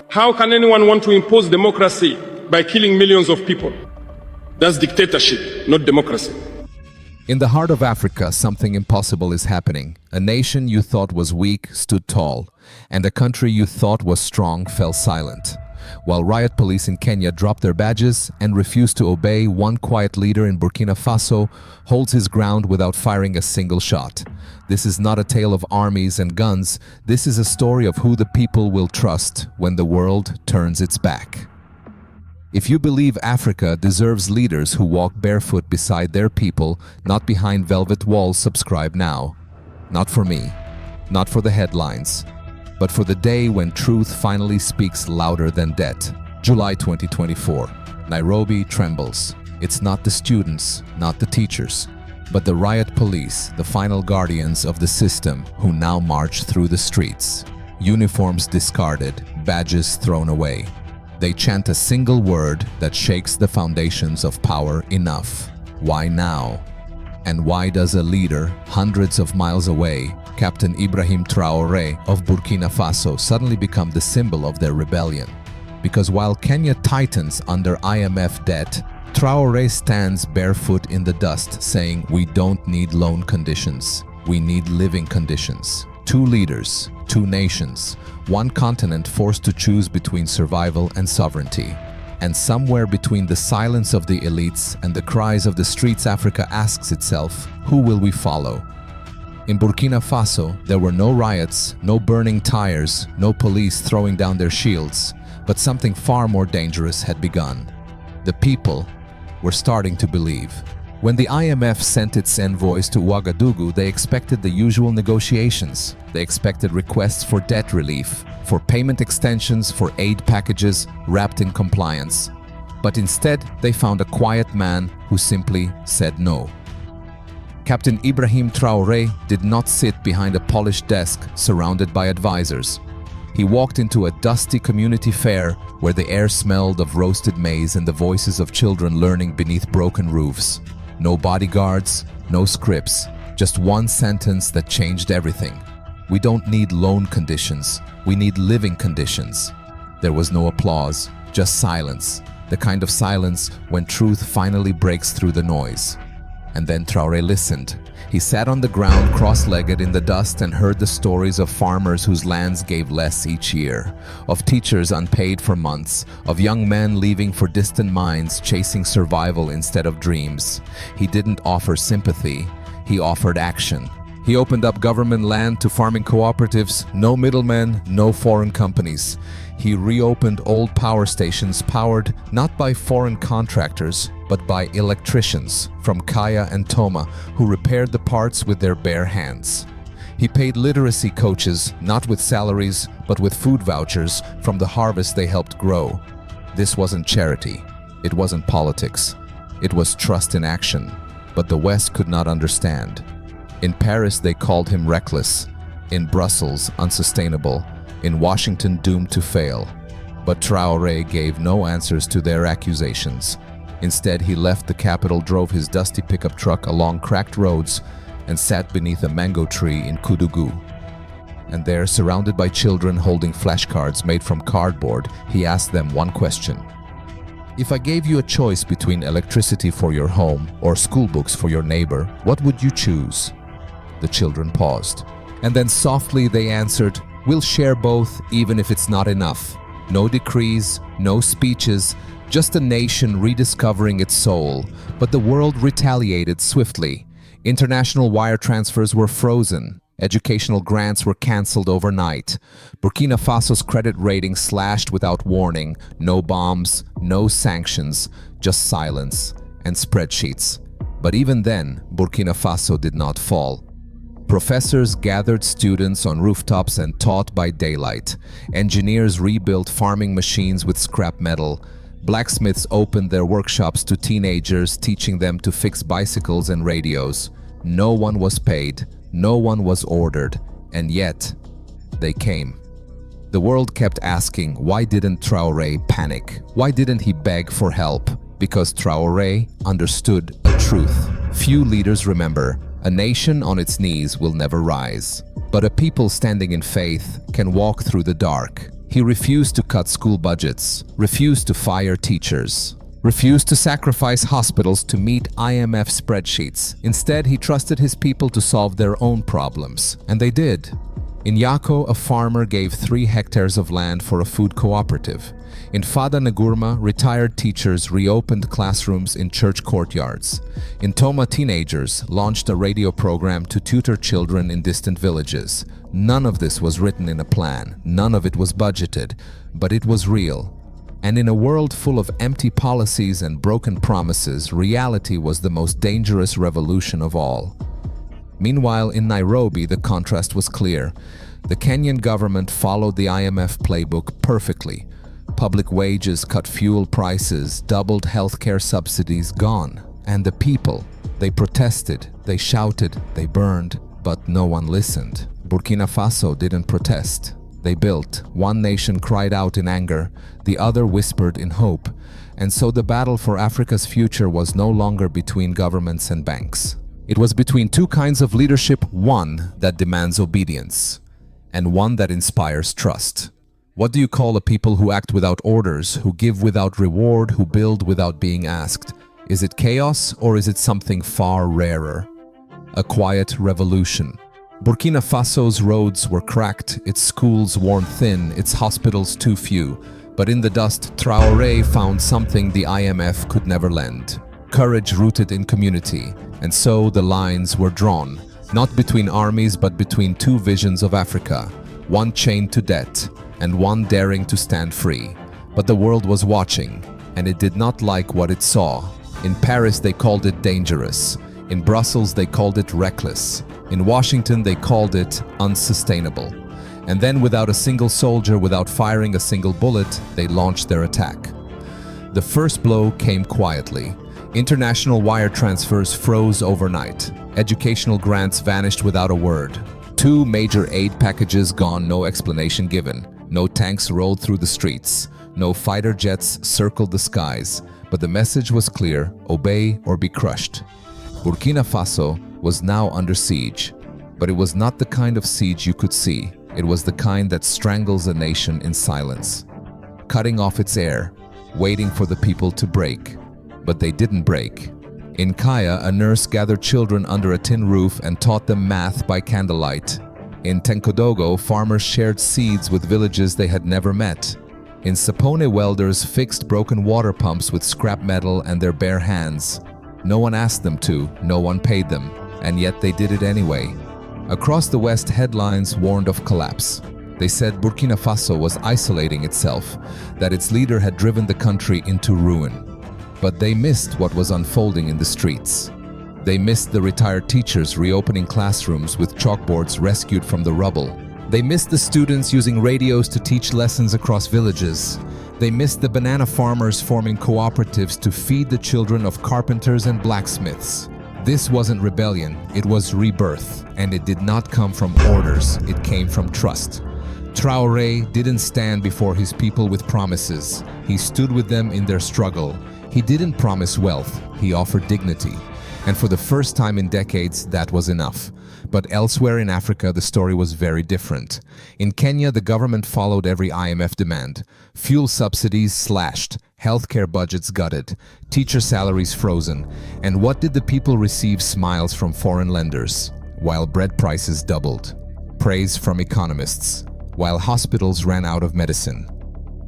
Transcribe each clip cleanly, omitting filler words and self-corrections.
How can anyone want to impose democracy by killing millions of people? That's dictatorship, not democracy. In the heart of Africa, something impossible is happening. A nation you thought was weak stood tall, and a country you thought was strong fell silent. While riot police in Kenya dropped their badges and refused to obey, one quiet leader in Burkina Faso holds his ground without firing a single shot. This is not a tale of armies and guns. This is a story of who the people will trust when the world turns its back. If you believe Africa deserves leaders who walk barefoot beside their people, not behind velvet walls, subscribe now. Not for me, not for the headlines, but for the day when truth finally speaks louder than debt. July 2024. Nairobi trembles. It's not the students, not the teachers, but the riot police, the final guardians of the system who now march through the streets. Uniforms discarded, badges thrown away. They chant a single word that shakes the foundations of power: enough. Why now? And why does a leader hundreds of miles away, Captain Ibrahim Traoré of Burkina Faso, suddenly become the symbol of their rebellion? Because while Kenya tightens under IMF debt, Traoré stands barefoot in the dust, saying, "We don't need loan conditions, we need living conditions." Two leaders, two nations, one continent forced to choose between survival and sovereignty. And somewhere between the silence of the elites and the cries of the streets, Africa asks itself, who will we follow? In Burkina Faso, there were no riots, no burning tires, no police throwing down their shields, but something far more dangerous had begun. The people were starting to believe. When the IMF sent its envoys to Ouagadougou, they expected the usual negotiations. They expected requests for debt relief, for payment extensions, for aid packages wrapped in compliance. But instead, they found a quiet man who simply said no. Captain Ibrahim Traoré did not sit behind a polished desk surrounded by advisors. He walked into a dusty community fair where the air smelled of roasted maize and the voices of children learning beneath broken roofs. No bodyguards, no scripts, just one sentence that changed everything. We don't need loan conditions, we need living conditions. There was no applause, just silence, the kind of silence when truth finally breaks through the noise. And then Traoré listened. He sat on the ground cross-legged in the dust and heard the stories of farmers whose lands gave less each year, of teachers unpaid for months, of young men leaving for distant mines, chasing survival instead of dreams. He didn't offer sympathy, he offered action. He opened up government land to farming cooperatives, no middlemen, no foreign companies. He reopened old power stations powered not by foreign contractors, but by electricians from Kaya and Toma who repaired the parts with their bare hands. He paid literacy coaches not with salaries, but with food vouchers from the harvest they helped grow. This wasn't charity. It wasn't politics. It was trust in action. But the West could not understand. In Paris, they called him reckless. In Brussels, unsustainable. In Washington, doomed to fail. But Traoré gave no answers to their accusations. Instead, he left the capital, drove his dusty pickup truck along cracked roads, and sat beneath a mango tree in Koudougou. And there, surrounded by children holding flashcards made from cardboard, he asked them one question. If I gave you a choice between electricity for your home or school books for your neighbor, what would you choose? The children paused. And then softly they answered, "We'll share both, even if it's not enough." No decrees, no speeches, just a nation rediscovering its soul. But the world retaliated swiftly. International wire transfers were frozen. Educational grants were cancelled overnight. Burkina Faso's credit rating slashed without warning. No bombs, no sanctions, just silence and spreadsheets. But even then, Burkina Faso did not fall. Professors gathered students on rooftops and taught by daylight. Engineers rebuilt farming machines with scrap metal. Blacksmiths opened their workshops to teenagers, teaching them to fix bicycles and radios. No one was paid, no one was ordered, and yet they came. The world kept asking, why didn't Traoré panic? Why didn't he beg for help? Because Traoré understood a truth few leaders remember. A nation on its knees will never rise, but a people standing in faith can walk through the dark. He refused to cut school budgets, refused to fire teachers, refused to sacrifice hospitals to meet IMF spreadsheets. Instead, he trusted his people to solve their own problems, and they did. In Yako, a farmer gave 3 hectares of land for a food cooperative. In Fada Ngurma, retired teachers reopened classrooms in church courtyards. In Toma, teenagers launched a radio program to tutor children in distant villages. None of this was written in a plan, none of it was budgeted, but it was real. And in a world full of empty policies and broken promises, reality was the most dangerous revolution of all. Meanwhile, in Nairobi, the contrast was clear. The Kenyan government followed the IMF playbook perfectly. Public wages cut, fuel prices, doubled healthcare subsidies, gone. And the people, they protested, they shouted, they burned, but no one listened. Burkina Faso didn't protest. They built. One nation cried out in anger, the other whispered in hope. And so the battle for Africa's future was no longer between governments and banks. It was between 2 kinds of leadership, one that demands obedience, and one that inspires trust. What do you call a people who act without orders, who give without reward, who build without being asked? Is it chaos, or is it something far rarer? A quiet revolution. Burkina Faso's roads were cracked, its schools worn thin, its hospitals too few. But in the dust, Traore found something the IMF could never lend. Courage rooted in community. And so the lines were drawn, not between armies but between 2 visions of Africa, one chained to debt and one daring to stand free. But the world was watching, and it did not like what it saw. In Paris they called it dangerous, in Brussels they called it reckless, in Washington they called it unsustainable. And then, without a single soldier, without firing a single bullet, they launched their attack. The first blow came quietly. International wire transfers froze overnight. Educational grants vanished without a word. 2 major aid packages gone, no explanation given. No tanks rolled through the streets. No fighter jets circled the skies. But the message was clear: obey or be crushed. Burkina Faso was now under siege. But it was not the kind of siege you could see. It was the kind that strangles a nation in silence, cutting off its air, waiting for the people to break. But they didn't break. In Kaya, a nurse gathered children under a tin roof and taught them math by candlelight. In Tenkodogo, farmers shared seeds with villages they had never met. In Sapone, welders fixed broken water pumps with scrap metal and their bare hands. No one asked them to, no one paid them, and yet they did it anyway. Across the West, headlines warned of collapse. They said Burkina Faso was isolating itself, that its leader had driven the country into ruin. But they missed what was unfolding in the streets. They missed the retired teachers reopening classrooms with chalkboards rescued from the rubble. They missed the students using radios to teach lessons across villages. They missed the banana farmers forming cooperatives to feed the children of carpenters and blacksmiths. This wasn't rebellion, it was rebirth. And it did not come from orders, it came from trust. Traore didn't stand before his people with promises. He stood with them in their struggle. He didn't promise wealth, he offered dignity. And for the first time in decades, that was enough. But elsewhere in Africa, the story was very different. In Kenya, the government followed every IMF demand. Fuel subsidies slashed, healthcare budgets gutted, teacher salaries frozen. And what did the people receive? Smiles from foreign lenders, while bread prices doubled. Praise from economists, while hospitals ran out of medicine.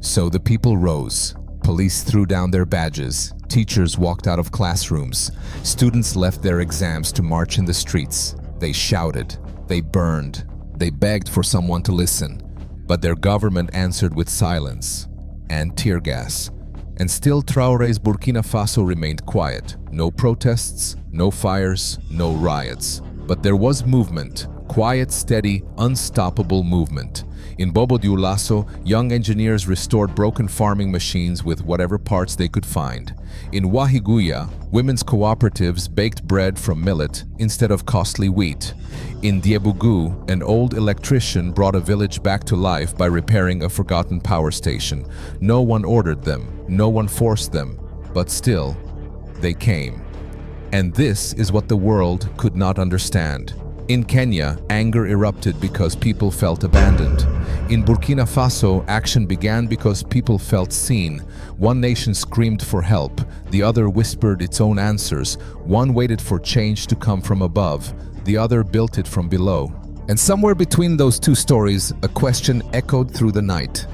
So the people rose. Police threw down their badges. Teachers walked out of classrooms. Students left their exams to march in the streets. They shouted. They burned. They begged for someone to listen. But their government answered with silence and tear gas. And still Traore's Burkina Faso remained quiet. No protests, no fires, no riots. But there was movement. Quiet, steady, unstoppable movement. In Bobo Dioulasso, young engineers restored broken farming machines with whatever parts they could find. In Wahiguya, women's cooperatives baked bread from millet instead of costly wheat. In Diebugu, an old electrician brought a village back to life by repairing a forgotten power station. No one ordered them, no one forced them, but still, they came. And this is what the world could not understand. In Kenya, anger erupted because people felt abandoned. In Burkina Faso, action began because people felt seen. One nation screamed for help, the other whispered its own answers. One waited for change to come from above, the other built it from below. And somewhere between those two stories, a question echoed through the night.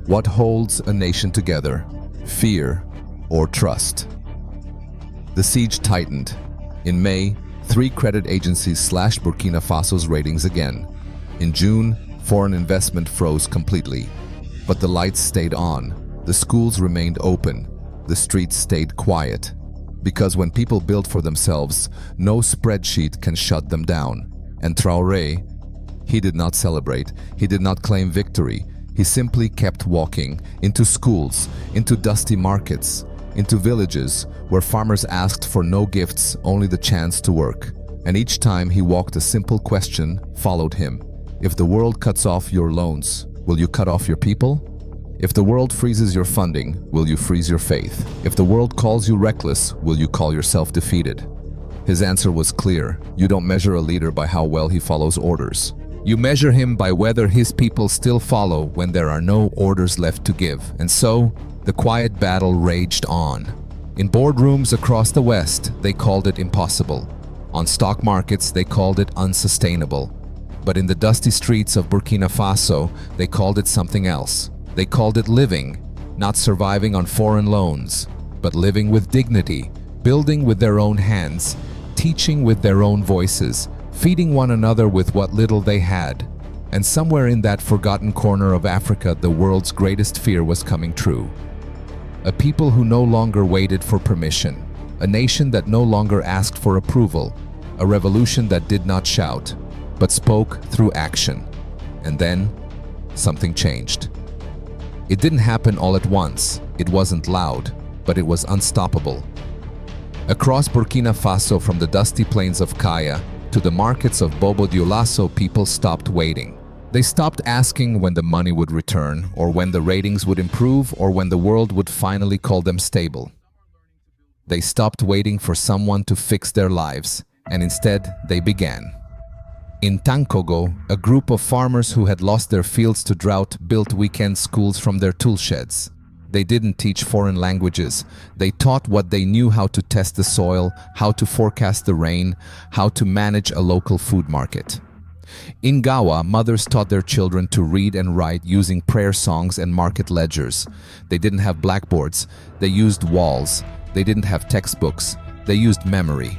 What holds a nation together? Fear or trust? The siege tightened. In May, 3 credit agencies slashed Burkina Faso's ratings again. In June, foreign investment froze completely. But the lights stayed on. The schools remained open. The streets stayed quiet. Because when people build for themselves, no spreadsheet can shut them down. And Traore, he did not celebrate. He did not claim victory. He simply kept walking into schools, into dusty markets, into villages where farmers asked for no gifts, only the chance to work. And each time he walked, a simple question followed him. If the world cuts off your loans, will you cut off your people? If the world freezes your funding, will you freeze your faith? If the world calls you reckless, will you call yourself defeated? His answer was clear. You don't measure a leader by how well he follows orders. You measure him by whether his people still follow when there are no orders left to give. And so, the quiet battle raged on. In boardrooms across the West, they called it impossible. On stock markets, they called it unsustainable. But in the dusty streets of Burkina Faso, they called it something else. They called it living, not surviving on foreign loans, but living with dignity, building with their own hands, teaching with their own voices, feeding one another with what little they had. And somewhere in that forgotten corner of Africa, the world's greatest fear was coming true. A people who no longer waited for permission, a nation that no longer asked for approval, a revolution that did not shout, but spoke through action. And then, something changed. It didn't happen all at once. It wasn't loud, but it was unstoppable. Across Burkina Faso, from the dusty plains of Kaya to the markets of Bobo Dioulasso, people stopped waiting. They stopped asking when the money would return, or when the ratings would improve, or when the world would finally call them stable. They stopped waiting for someone to fix their lives, and instead they began. In Tankogo, a group of farmers who had lost their fields to drought built weekend schools from their tool sheds. They didn't teach foreign languages. They taught what they knew: how to test the soil, how to forecast the rain, how to manage a local food market. In Gawa, mothers taught their children to read and write using prayer songs and market ledgers. They didn't have blackboards. They used walls. They didn't have textbooks. They used memory.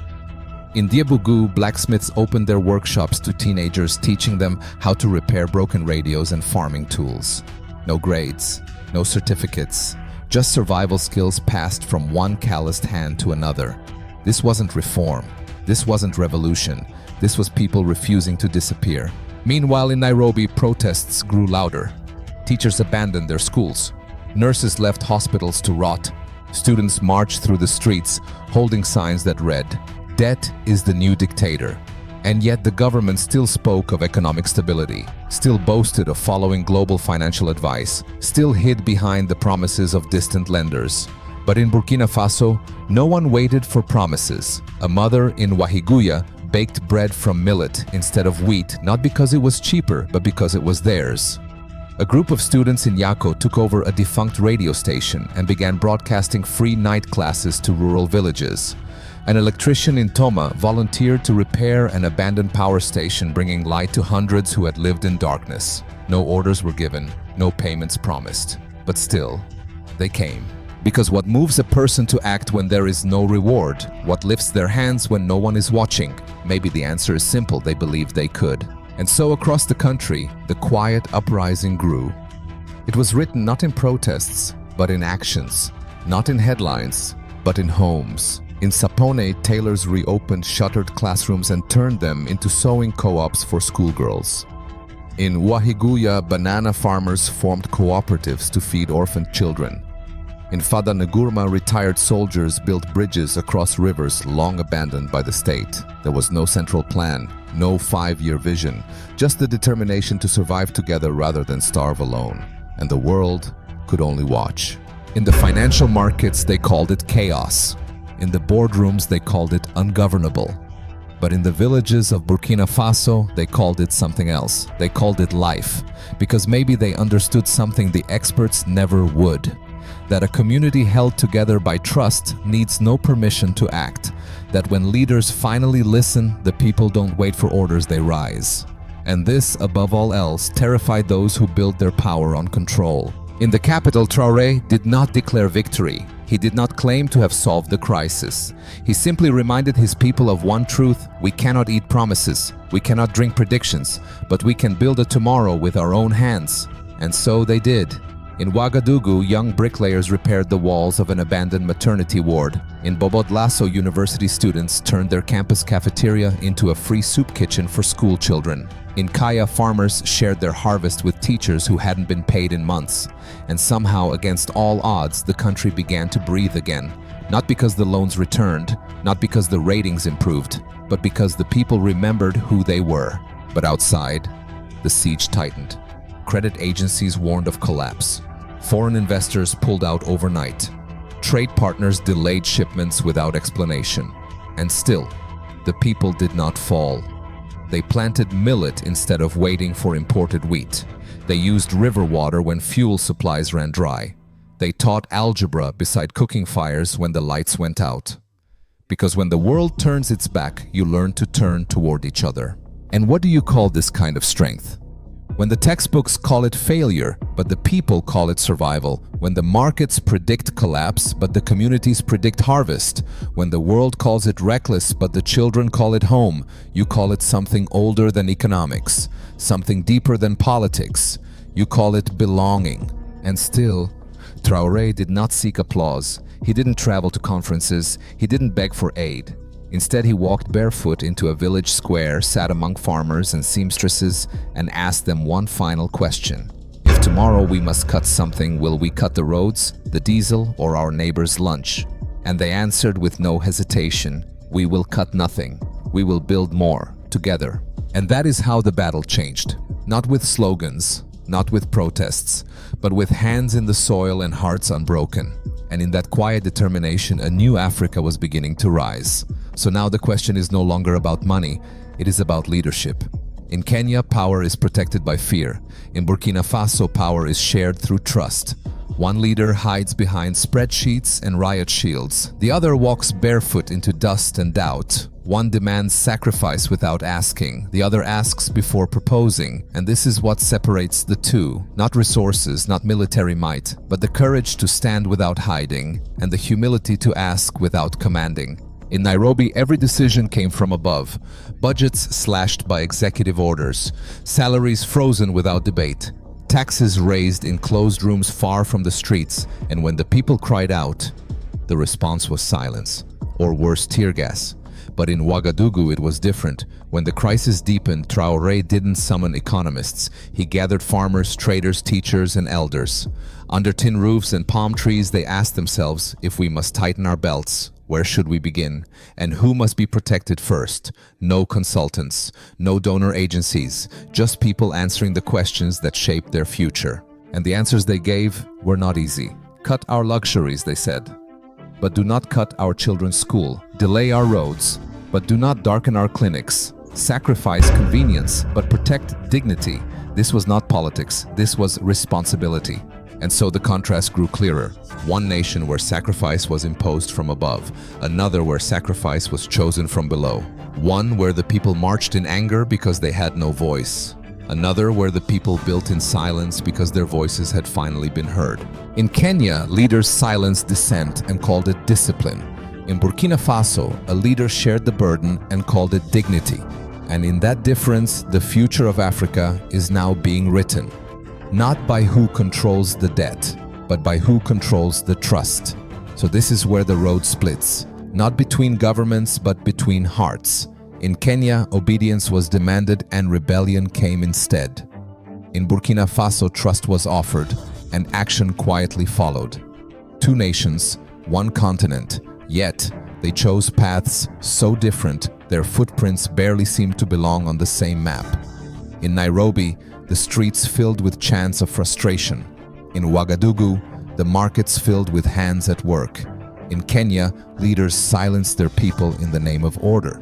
In Diabugu, blacksmiths opened their workshops to teenagers, teaching them how to repair broken radios and farming tools. No grades, no certificates, just survival skills passed from one calloused hand to another. This wasn't reform. This wasn't revolution. This was people refusing to disappear. Meanwhile, in Nairobi, protests grew louder. Teachers abandoned their schools. Nurses left hospitals to rot. Students marched through the streets, holding signs that read, "Debt is the new dictator." And yet the government still spoke of economic stability, still boasted of following global financial advice, still hid behind the promises of distant lenders. But in Burkina Faso, no one waited for promises. A mother in Wahiguya baked bread from millet instead of wheat, not because it was cheaper, but because it was theirs. A group of students in Yako took over a defunct radio station and began broadcasting free night classes to rural villages. An electrician in Toma volunteered to repair an abandoned power station, bringing light to hundreds who had lived in darkness. No orders were given, no payments promised. But still, they came. Because what moves a person to act when there is no reward? What lifts their hands when no one is watching? Maybe the answer is simple: they believed they could. And so across the country, the quiet uprising grew. It was written not in protests, but in actions. Not in headlines, but in homes. In Sapone, tailors reopened shuttered classrooms and turned them into sewing co-ops for schoolgirls. In Wahiguya, banana farmers formed cooperatives to feed orphaned children. In Fada Ngurma, retired soldiers built bridges across rivers long abandoned by the state. There was no central plan, no 5-year vision, just the determination to survive together rather than starve alone. And the world could only watch. In the financial markets, they called it chaos. In the boardrooms, they called it ungovernable. But in the villages of Burkina Faso, they called it something else. They called it life, because maybe they understood something the experts never would. That a community held together by trust needs no permission to act. That when leaders finally listen, the people don't wait for orders, they rise. And this, above all else, terrified those who built their power on control. In the capital, Traore did not declare victory. He did not claim to have solved the crisis. He simply reminded his people of one truth: we cannot eat promises, we cannot drink predictions, but we can build a tomorrow with our own hands. And so they did. In Ouagadougou, young bricklayers repaired the walls of an abandoned maternity ward. In Bobodlaso, university students turned their campus cafeteria into a free soup kitchen for school children. In Kaya, farmers shared their harvest with teachers who hadn't been paid in months. And somehow, against all odds, the country began to breathe again. Not because the loans returned, not because the ratings improved, but because the people remembered who they were. But outside, the siege tightened. Credit agencies warned of collapse. Foreign investors pulled out overnight. Trade partners delayed shipments without explanation. And still, the people did not fall. They planted millet instead of waiting for imported wheat. They used river water when fuel supplies ran dry. They taught algebra beside cooking fires when the lights went out. Because when the world turns its back, you learn to turn toward each other. And what do you call this kind of strength? When the textbooks call it failure, but the people call it survival. When the markets predict collapse, but the communities predict harvest. When the world calls it reckless, but the children call it home. You call it something older than economics, something deeper than politics. You call it belonging. And still, Traore did not seek applause. He didn't travel to conferences. He didn't beg for aid. Instead, he walked barefoot into a village square, sat among farmers and seamstresses, and asked them one final question. If tomorrow we must cut something, will we cut the roads, the diesel, or our neighbor's lunch? And they answered with no hesitation, we will cut nothing. We will build more, together. And that is how the battle changed. Not with slogans, not with protests, but with hands in the soil and hearts unbroken. And in that quiet determination, a new Africa was beginning to rise. So now the question is no longer about money, it is about leadership. In Kenya, power is protected by fear. In Burkina Faso, power is shared through trust. One leader hides behind spreadsheets and riot shields. The other walks barefoot into dust and doubt. One demands sacrifice without asking. The other asks before proposing. And this is what separates the two. Not resources, not military might, but the courage to stand without hiding and the humility to ask without commanding. In Nairobi, every decision came from above. Budgets slashed by executive orders. Salaries frozen without debate. Taxes raised in closed rooms far from the streets. And when the people cried out, the response was silence, or worse, tear gas. But in Ouagadougou, it was different. When the crisis deepened, Traore didn't summon economists. He gathered farmers, traders, teachers, and elders. Under tin roofs and palm trees, they asked themselves, if we must tighten our belts, where should we begin? And who must be protected first? No consultants, no donor agencies, just people answering the questions that shaped their future. And the answers they gave were not easy. Cut our luxuries, they said, but do not cut our children's school. Delay our roads, but do not darken our clinics. Sacrifice convenience, but protect dignity. This was not politics, this was responsibility. And so the contrast grew clearer. One nation where sacrifice was imposed from above, another where sacrifice was chosen from below. One where the people marched in anger because they had no voice. Another where the people built in silence because their voices had finally been heard. In Kenya, leaders silenced dissent and called it discipline. In Burkina Faso, a leader shared the burden and called it dignity. And in that difference, the future of Africa is now being written. Not by who controls the debt, but by who controls the trust. So this is where the road splits. Not between governments, but between hearts. In Kenya, obedience was demanded and rebellion came instead. In Burkina Faso, trust was offered and action quietly followed. Two nations, one continent, yet they chose paths so different their footprints barely seemed to belong on the same map. In Nairobi, the streets filled with chants of frustration. In Ouagadougou, the markets filled with hands at work. In Kenya, leaders silenced their people in the name of order.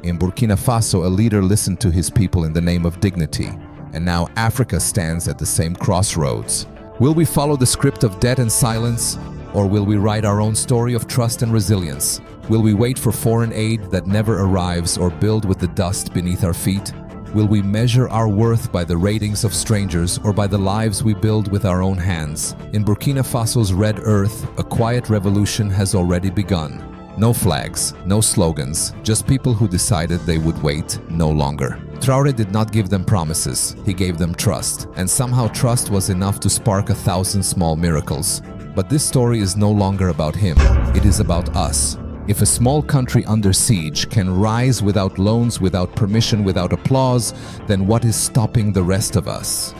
In Burkina Faso, a leader listened to his people in the name of dignity, and now Africa stands at the same crossroads. Will we follow the script of debt and silence, or will we write our own story of trust and resilience? Will we wait for foreign aid that never arrives or build with the dust beneath our feet? Will we measure our worth by the ratings of strangers or by the lives we build with our own hands? In Burkina Faso's red earth, a quiet revolution has already begun. No flags, no slogans, just people who decided they would wait no longer. Traore did not give them promises, he gave them trust, and somehow trust was enough to spark 1,000 small miracles. But this story is no longer about him, it is about us. If a small country under siege can rise without loans, without permission, without applause, then what is stopping the rest of us?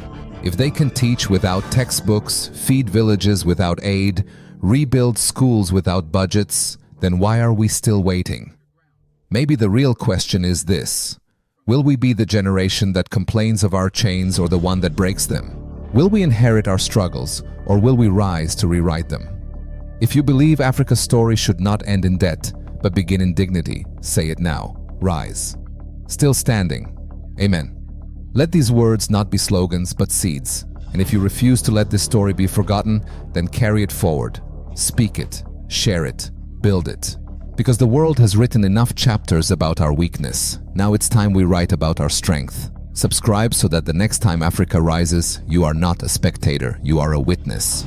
If they can teach without textbooks, feed villages without aid, rebuild schools without budgets, then why are we still waiting? Maybe the real question is this: will we be the generation that complains of our chains or the one that breaks them? Will we inherit our struggles, or will we rise to rewrite them? If you believe Africa's story should not end in debt, but begin in dignity, say it now. Rise. Still standing. Amen. Let these words not be slogans, but seeds. And if you refuse to let this story be forgotten, then carry it forward. Speak it. Share it. Build it. Because the world has written enough chapters about our weakness. Now it's time we write about our strength. Subscribe so that the next time Africa rises, you are not a spectator, you are a witness.